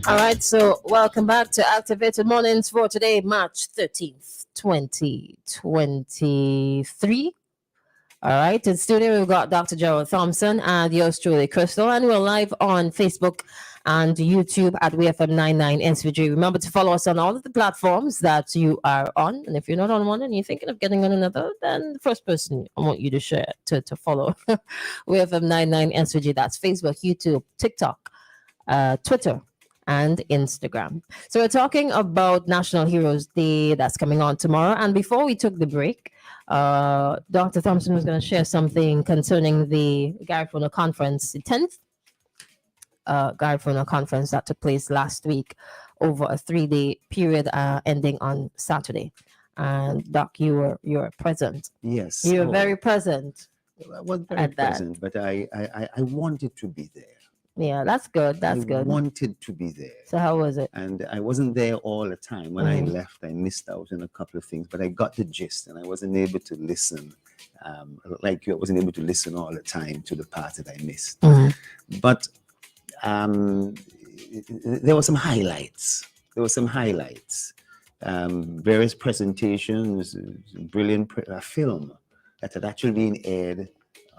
All right, so welcome back to Activated Mornings for today, March 13th, 2023. All right, in studio we've got Dr. Gerald Thompson and yours truly, Christal, and we're live on Facebook and YouTube at WFM99 NCVG. Remember to follow us on all of the platforms that you are on, and if you're not on one and you're thinking of getting on another, then the first person I want you to share to follow WFM99 NCVG. That's Facebook, YouTube, TikTok, Twitter, and Instagram. So we're talking about National Heroes Day that's coming on tomorrow. And before we took the break, Dr. Thompson was going to share something concerning the Garifuna conference, the 10th Garifuna conference that took place last week over a 3-day period ending on Saturday. And Doc, you were present. Yes. You were very present. I was very present, but I wanted to be there. Yeah, that's good. That's good. I wanted to be there. So how was it? And I wasn't there all the time. When I left, I missed out on a couple of things, but I got the gist and I wasn't able to listen. Like you, I wasn't able to listen all the time to the parts that I missed. But there were some highlights. Various presentations, brilliant film that had actually been aired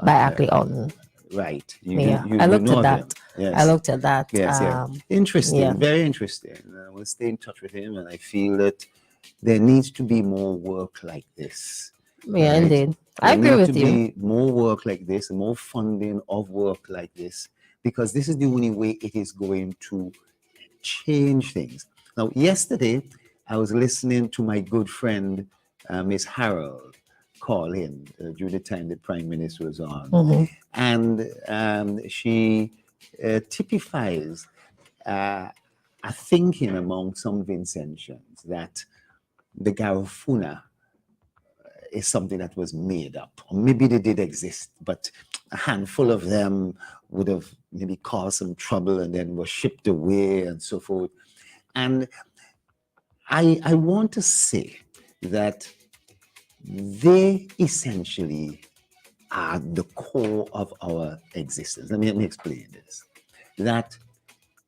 by Ackley Alton. Right. I looked at that. Yes. I looked at that. Yes, interesting. Very interesting. I will stay in touch with him, and I feel that there needs to be more work like this. Yeah, right? Indeed. I agree with you. Be more work like this, more funding of work like this, because this is the only way it is going to change things. Now, yesterday, I was listening to my good friend, Miss Harold, call in during the time the Prime Minister was on. And she typifies a thinking among some Vincentians that the Garifuna is something that was made up. Or maybe they did exist, but a handful of them would have maybe caused some trouble and then were shipped away and so forth. And I want to say that they essentially are the core of our existence. Let me explain this. That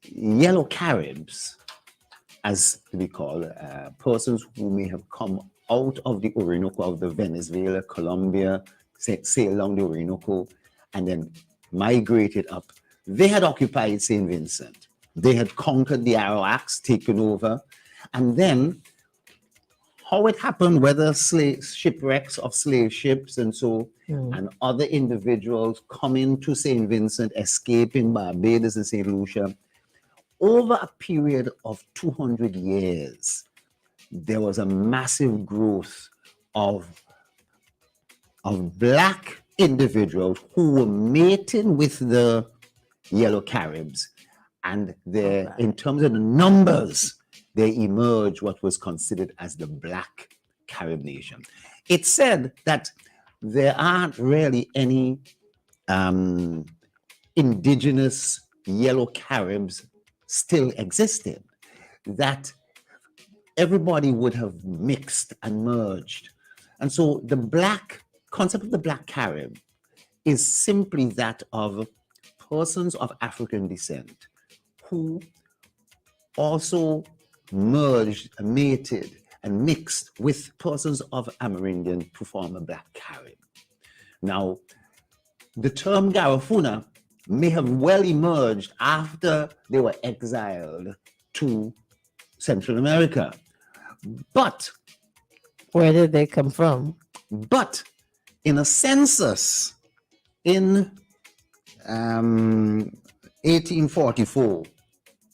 yellow Caribs, as we call persons who may have come out of the Orinoco, of the Venezuela, Colombia, say along the Orinoco, and then migrated up. They had occupied St. Vincent. They had conquered the Arawaks, taken over, and then how it happened, whether shipwrecks of slave ships and so, and other individuals coming to St. Vincent, escaping Barbados and St. Lucia, over a period of 200 years, there was a massive growth of Black individuals who were mating with the yellow Caribs, and in terms of the numbers, they emerged what was considered as the Black Carib nation. It's said that there aren't really any indigenous yellow Caribs still existing, that everybody would have mixed and merged. And so the concept of the Black Carib is simply that of persons of African descent who also merged, mated, and mixed with persons of Amerindian to form a Black Carib. Now, the term Garifuna may have well emerged after they were exiled to Central America. But where did they come from? But in a census in 1844,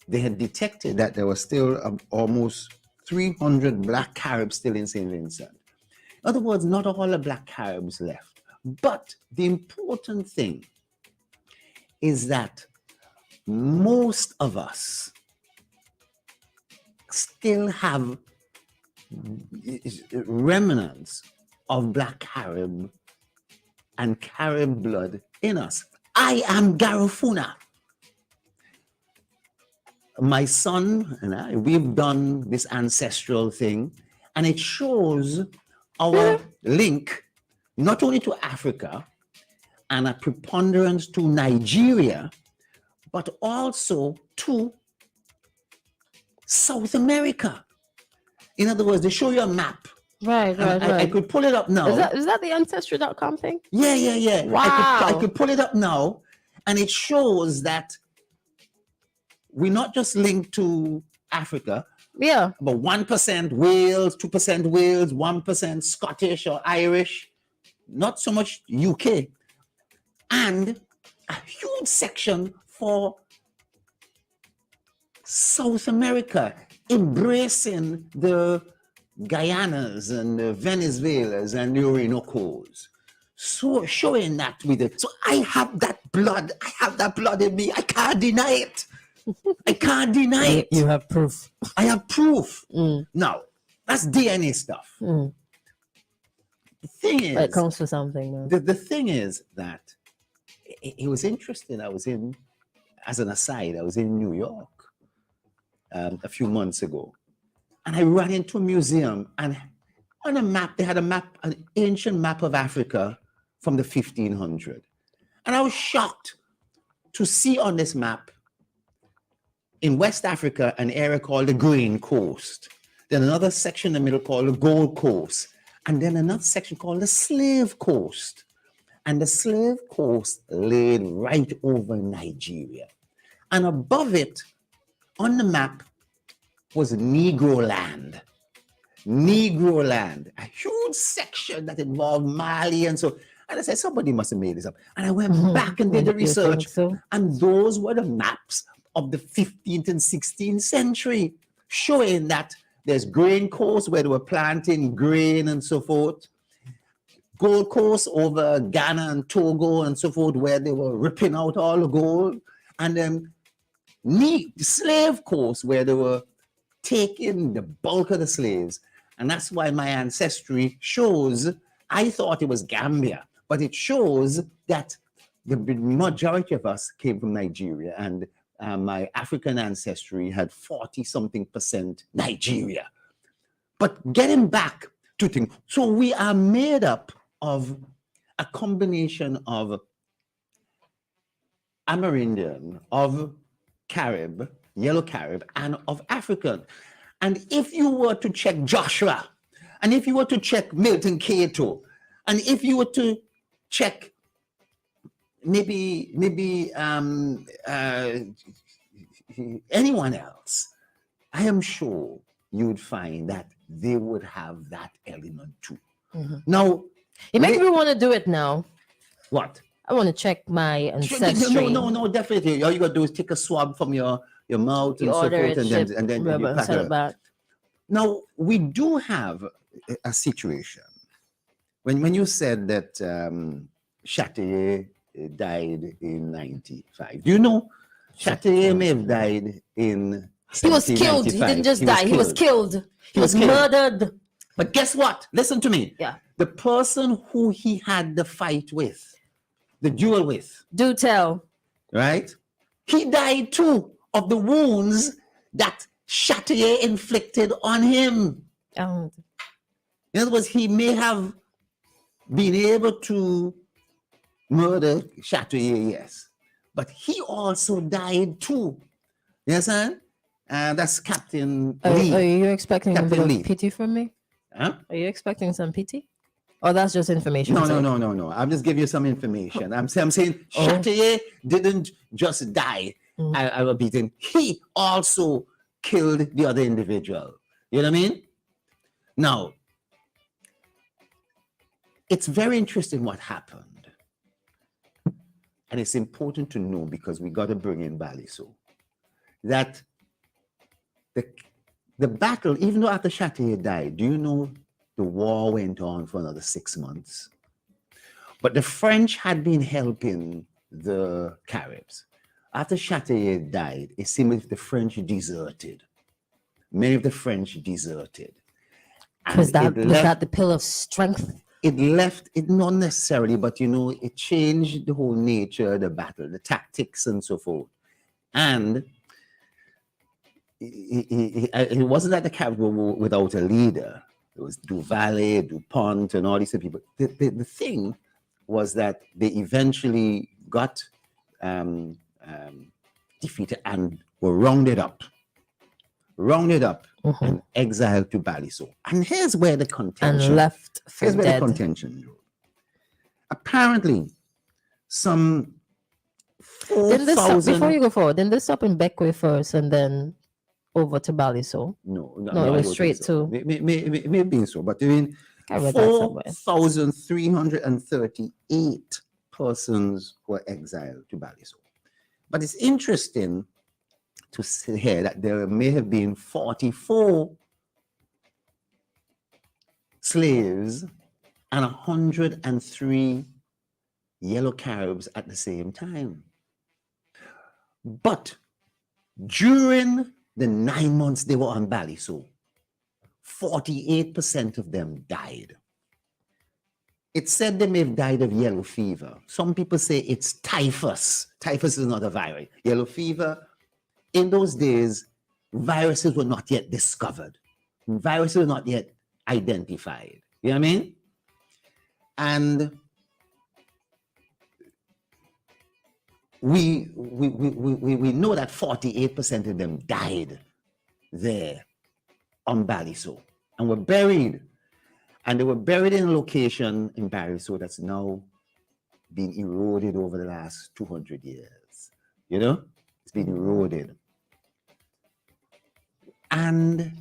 they had detected that there were still almost 300 Black Caribs still in St. Vincent. In other words, not all the Black Caribs left. But the important thing is that most of us still have remnants of Black Carib and Carib blood in us. I am Garifuna. My son and I, we've done this ancestral thing, and it shows our link not only to Africa and a preponderance to Nigeria, but also to South America. In other words, they show you a map. Right, right, I right. could pull it up now. Is that the ancestry.com thing? Yeah. Wow. I could pull it up now, and it shows that we're not just linked to Africa, Yeah. but 1% Wales, 2% Wales, 1% Scottish or Irish, not so much UK, and a huge section for South America, embracing the Guyanas and the Venezuelans and the Orinoco's. So showing that with it. So I have that blood in me. I can't deny it. I can't deny it. You have proof. I have proof. Now, that's DNA stuff. The thing is, It comes to something, man. the thing is that it was interesting. As an aside, I was in New York a few months ago, and I ran into a museum, and on a map, they had an ancient map of Africa from the 1500s. And I was shocked to see on this map in West Africa an area called the Grain Coast, then another section in the middle called the Gold Coast, and then another section called the Slave Coast. And the Slave Coast laid right over Nigeria. And above it, on the map, was Negro land. Negro land, a huge section that involved Mali and so. And I said, somebody must have made this up. And I went back and did the research. So? And those were the maps of the 15th and 16th century, showing that there's Grain Coast where they were planting grain and so forth. Gold Coast over Ghana and Togo and so forth, where they were ripping out all the gold. And then the Slave Coast, where they were taking the bulk of the slaves. And that's why my ancestry shows, I thought it was Gambia, but it shows that the majority of us came from Nigeria, and my African ancestry had 40-something% Nigeria. But getting back to things, so we are made up of a combination of Amerindian, of Carib, Yellow Carib, and of African. And if you were to check Joshua, and if you were to check Milton Cato, and if you were to check maybe anyone else, I am sure you would find that they would have that element too. Now, it makes me want to do it now. What? I want to check my ancestry. No, definitely. All you gotta do is take a swab from your mouth and so forth, and then you pack it up. Now, we do have a situation. When you said that Chatier died in 95, do you know Chatier may have died in He was killed. He didn't just die. He was killed. He was murdered. But guess what? Listen to me. Yeah. The person who he had the fight with, the duel with. Do tell. Right? He died too of the wounds that Chatier inflicted on him. In other words, he may have been able to murder Chatier, yes. But he also died too. You understand? That's Captain Lee. Are you expecting Captain a bit Lee. of pity from me? Huh? Are you expecting some pity? Or that's just information? No. I'm just giving you some information. I'm saying Chatier didn't just die. I will beat him. He also killed the other individual. You know what I mean? Now, it's very interesting what happened. And it's important to know, because we got to bring in Baliso, that the battle, even though after Chatier died, do you know the war went on for another 6 months? But the French had been helping the Caribs. After Chatier died, it seemed as if the French deserted. Many of the French deserted. Was that the pill of strength? It left, it not necessarily, but it changed the whole nature of the battle, the tactics and so forth. And it wasn't that the Caribs were without a leader. It was Duvalle, DuPont, and all these people. The thing was that they eventually got defeated and were rounded up rounded up and exiled to Baliso. And here's where the contention. And left for here's where dead. the contention. Apparently, some before you go forward, didn't this stop in Beckway first and then over to Baliso? No, it was straight so. to. Maybe so, but I mean, I read that somewhere. 4,338 persons were exiled to Baliso. But it's interesting to hear that there may have been 44 slaves and 103 yellow Caribs at the same time. But during the 9 months they were on Baliso, 48% of them died. It's said they may have died of yellow fever. Some people say it's typhus. Typhus is not a virus. Yellow fever, in those days, viruses were not yet discovered. Viruses were not yet identified. You know what I mean? And we know that 48% of them died there on Baliso and were buried. And they were buried in a location in Baliso that's now been eroded over the last 200 years. You know, it's been eroded. And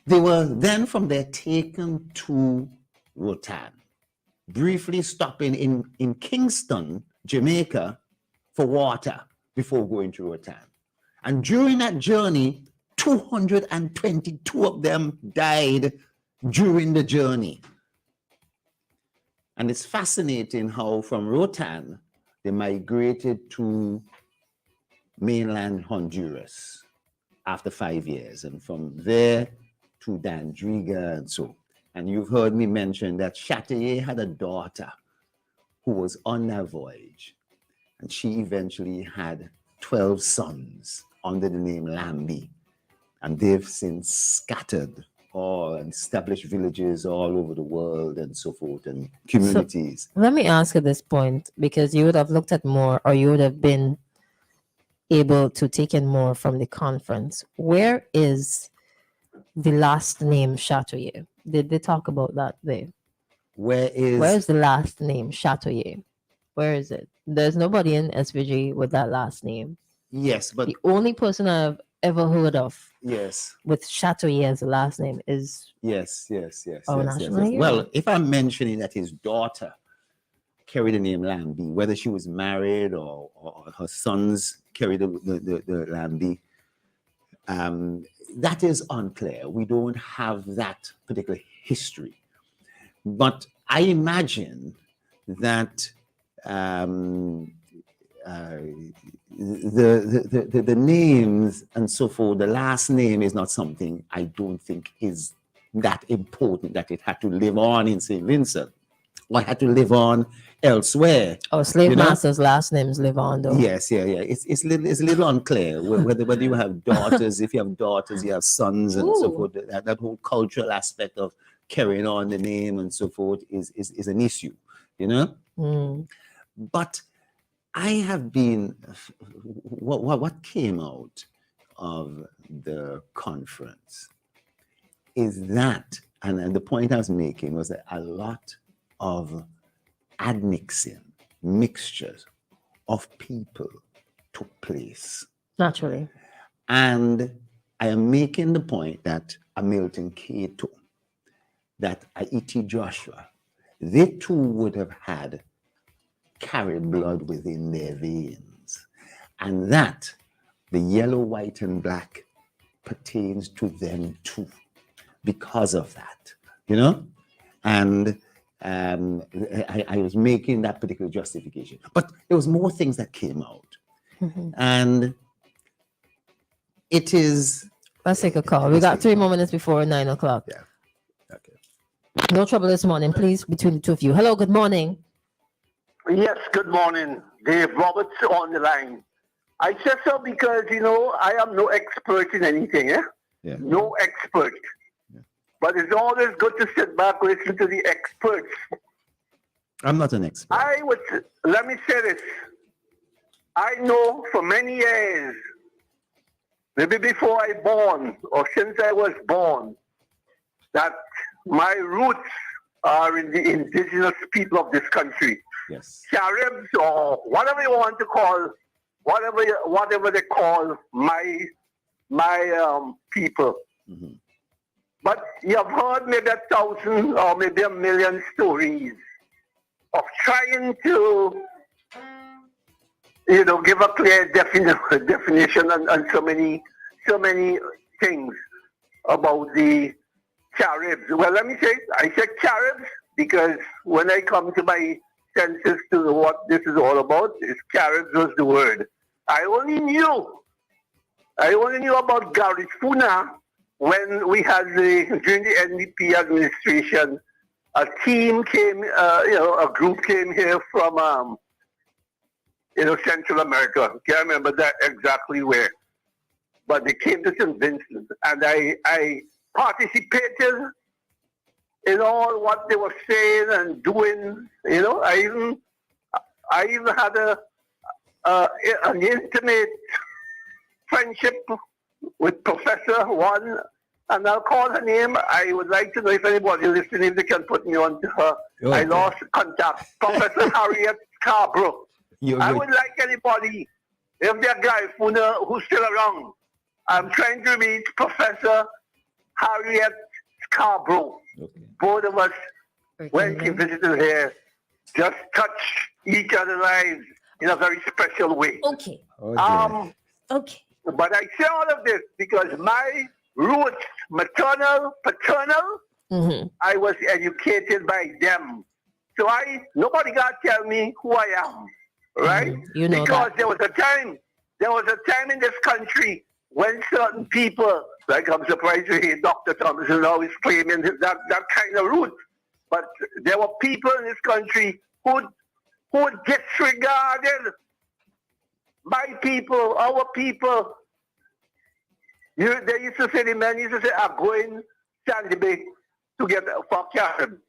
they were then from there taken to Rotan, briefly stopping in Kingston, Jamaica, for water before going to Rotan. And during that journey, 222 of them died during the journey. And it's fascinating how from Rotan, they migrated to mainland Honduras after 5 years, and from there to Dandriga and so. And you've heard me mention that Chatelier had a daughter who was on that voyage, and she eventually had 12 sons under the name Lambie, and they've since scattered all and established villages all over the world and so forth, and communities. So, let me ask at this point, because you would have looked at more, or you would have been able to take in more from the conference. Where is the last name Chatelier? Did they talk about that there? Where is the last name Chatelier? Where is it? There's nobody in SVG with that last name. Yes, but the only person I've ever heard of with Chatelier as the last name is national hero. Well, if I'm mentioning that his daughter carried the name Lambie, whether she was married or her sons carried the Lambie, that is unclear. We don't have that particular history. But I imagine that the names and so forth, the last name is not something I don't think is that important that it had to live on in St. Vincent or had to live on elsewhere. Oh, slave masters' last names live on though. Yes, it's a little unclear whether you have daughters, if you have daughters, you have sons and so forth. That whole cultural aspect of carrying on the name and so forth is an issue, you know. But I have been, what came out of the conference is that, and the point I was making was that a lot of admixing, mixtures of people took place. Naturally. And I am making the point that a Milton Cato, that a E.T. Joshua, they too would have carried blood within their veins. And that the yellow, white, and black pertains to them too, because of that, you know? And I was making that particular justification. But there was more things that came out. And it is... Let's take a call. We got 3 more minutes before 9 o'clock. Yeah. Okay. No trouble this morning, please, between the two of you. Hello, good morning. Yes, good morning. Dave Roberts on the line. I said so because, I am no expert in anything, Yeah. No expert. But it's always good to sit back and listen to the experts. I'm not an expert. Let me say this. I know for many years maybe before I born or since I was born, that my roots are in the indigenous people of this country. Yes. Caribs or whatever you want to call, whatever they call my people. Mm-hmm. But you've heard maybe 1,000 or maybe 1,000,000 stories of trying to, give a clear definition on so many things about the Caribs. Well, let me say, I said Caribs because when I come to my senses to what this is all about, is Caribs was the word. I only knew about Garifuna when we had during the NDP administration, a team came, a group came here from, Central America. Can't remember that exactly where, but they came to St. Vincent, and I participated in all what they were saying and doing. I even had an intimate friendship with Professor One, and I'll call her name. I would like to know if anybody listening, they can put me on to her. Okay. I lost contact. Professor Harriet Scarborough. I would like anybody, if they're guy who's still around, I'm trying to reach Professor Harriet Scarborough. Okay. Both of us, when she visited here, just touch each other's lives in a very special way. Okay. Okay. But I say all of this because my roots, maternal, paternal, I was educated by them. So nobody got to tell me who I am, right? You know because that. there was a time in this country when certain people, like I'm surprised to hear Dr. Thompson always claiming that kind of root. But there were people in this country who disregarded my people, our people. They used to say, the men used to say, I'm going Sandy Bay to get for Carib.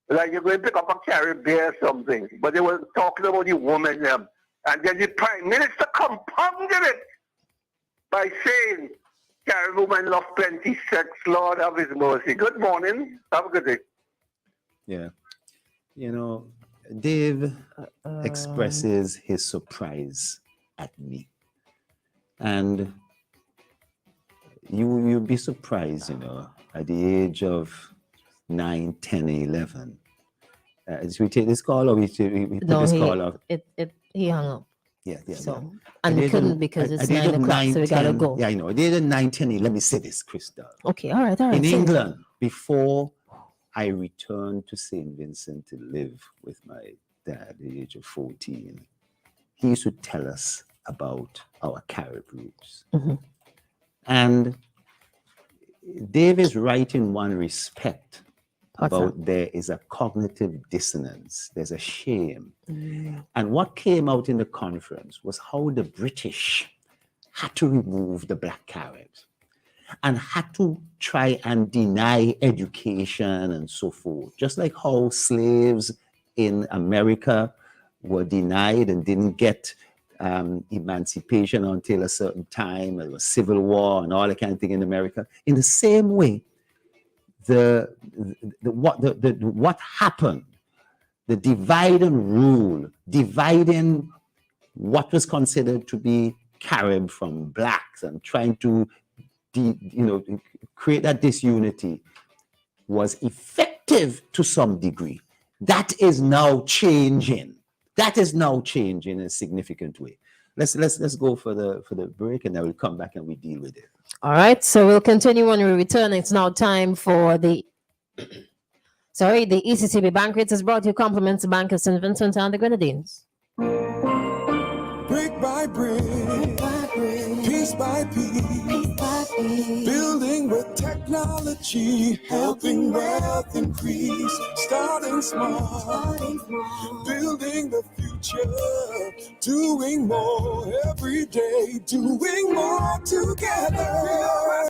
Like you're going to pick up a Carib beer or something. But they were talking about the woman them. And then the Prime Minister compounded it by saying, Carib woman love plenty sex, Lord have his mercy. Good morning. Have a good day. Yeah. Dave expresses his surprise at me. And you'll be surprised, at the age of 9, 10, 11. As we take this call, or we put this call off? He hung up. Yeah. So, and we couldn't because it's 9 o'clock, so we gotta go. Yeah, I know. At the age of 9, 10, let me say this, Christal. Okay, all right. In England, before I returned to St. Vincent to live with my dad at the age of 14, he used to tell us about our Carib roots. Mm-hmm. And Dave is right in one respect about there is a cognitive dissonance, there's a shame. Mm. And what came out in the conference was how the British had to remove the Black Caribs and had to try and deny education and so forth, just like how slaves in America were denied and didn't get emancipation until a certain time. There was civil war and all that kind of thing in America. In the same way, what happened, the divide and rule, dividing what was considered to be Carib from blacks and trying to create that disunity was effective to some degree. That is now changing. That is now changing in a significant way. Let's go for the break, and then we'll come back and we deal with it. All right, so we'll continue when we return. It's now time for the ECCB Bank Rates has brought you compliments of Bank of St. Vincent and the Grenadines. Brick by brick, piece by piece, building with technology, helping wealth increase, starting small, building the future, doing more every day, doing more together.